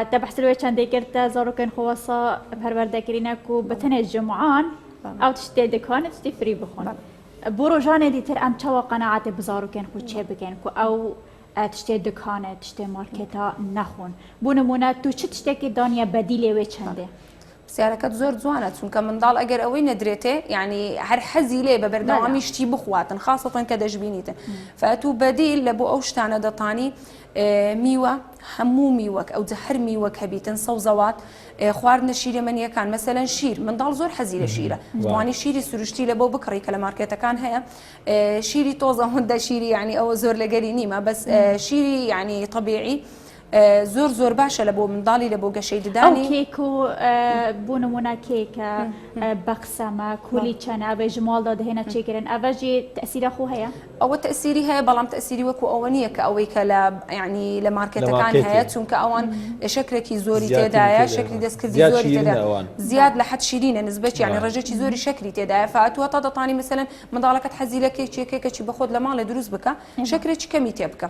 تبحث لوي چندی کرده زاروکن خواسا پرورده کو بتنه جمعان او تشتی دکان تشتی فری بخون برو جان دیتر ام چوا قناعت بزاروکن خود چه بگن کو او تشتی دکانه تشتی مارکتا نخون بونمونه تو چه تشتی که دانیا بدیلی وی چنده سیارەکەت زۆر جوانە چونکە منداڵ ئەگەر ئەوەی نەدرێتێ یعنی هەر حەزی لێ بە بەردەوامی شتی بخواتن خاصەتەن کە دەژبینیتن فەتوو بەدیل لە بۆ ئەو شتانە دەتانی میوە هەموو میوەک ئەو هەر میوەک هەبیتن سەوزەوات خواردنە شیرەمەنیەکان مەسەلەن شیر منداڵ زۆر حەزی لە شیرە توانی شیری سروشتی لە بۆ بکڕی کە لە مارکێتەکان هەیە شیری تۆزە هەندە شیری یعنی ئەوە زۆر لەگەری نیمە بەس شیری یعنی طبیعی زۆر زۆر باشە لە بۆ منداڵی لە بۆ گەشەی ددانی ئەو کێک و بوونمونە کێکە بەقسەمە کولی چەند ئەوێ ژماڵدا دەهێنە چێکردن ئەڤەژی تەسیرە خۆ هەیە ئەوە تەسیری هەیە بەڵام تەسیری وەکو ئەوە نییە کە ئەوەی کە لە یعنی لە مارکێتەکان هەیە چونکە ئەوان شەکرێکی زۆری تێدایە شەکری دەستکردی زۆری تێدا زیاد لە حەد شیرینە نسبەت یعنی ڕێژێکی زۆری شەکری تێدایە فاتووە تا دەتانی مەسەلەن منداڵەکەت حەزی لە کێکێکێکی بەخۆت لە ماڵێ دروست بکە شەکرێکی کەمی تێ بکە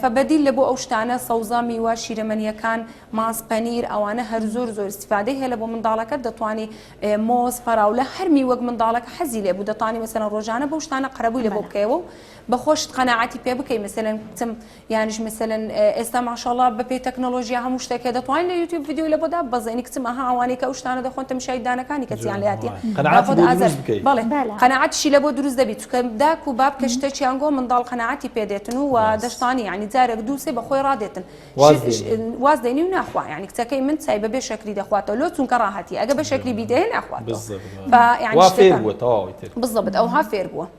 فبەدیل لە بۆ ئەو شتانە سەوزە میوە شیرەمەنیەکان ماس پەنیر ئەوانە هەر زۆر زۆر استیفادەی هەیە لە بۆ منداڵەکەت دەتوانی مۆز فەراولە هەر میوەک منداڵەکە حەزی لێ بوو دەتوانی مەسەلەن ڕۆژانە بەو شتانە قەرەبووی لە بۆ بکەیەوە بەخۆشت قەناعەتی پێ بکەی مەسەلەن کچم یانیش مەسەلەن ئێستا ماشاءالله بەپێی تەکنۆلۆژیا هەموو شتێکە دەتوانین لە یوتیوب ڤیدیۆ لە بۆدا بەزێنی کچم ئەها ئەوانەی کە ئەو شتانە دەخۆن تەماشای دانەکانی کەسیان لە هاتیە بەڵێ قەناعەتیشی لە بۆ دروست دەبیت چونکە داک و باب کە شتێکیان گۆ منداڵ قەناعەتی پێدێتن و دەشتانی یعنی جارێک دووسێ بەخۆی ڕادێتن واز دەینی و ناخوا یعنی کچەکەی من چای بەبێ شەکری دەخواتەوە لۆ چونکە ڕاهەتی ئەگە بە شەکری بیدەیە ناخواتەوە بالضبط ئەوها فێر بووە بالضبط ئەوها فێر بووە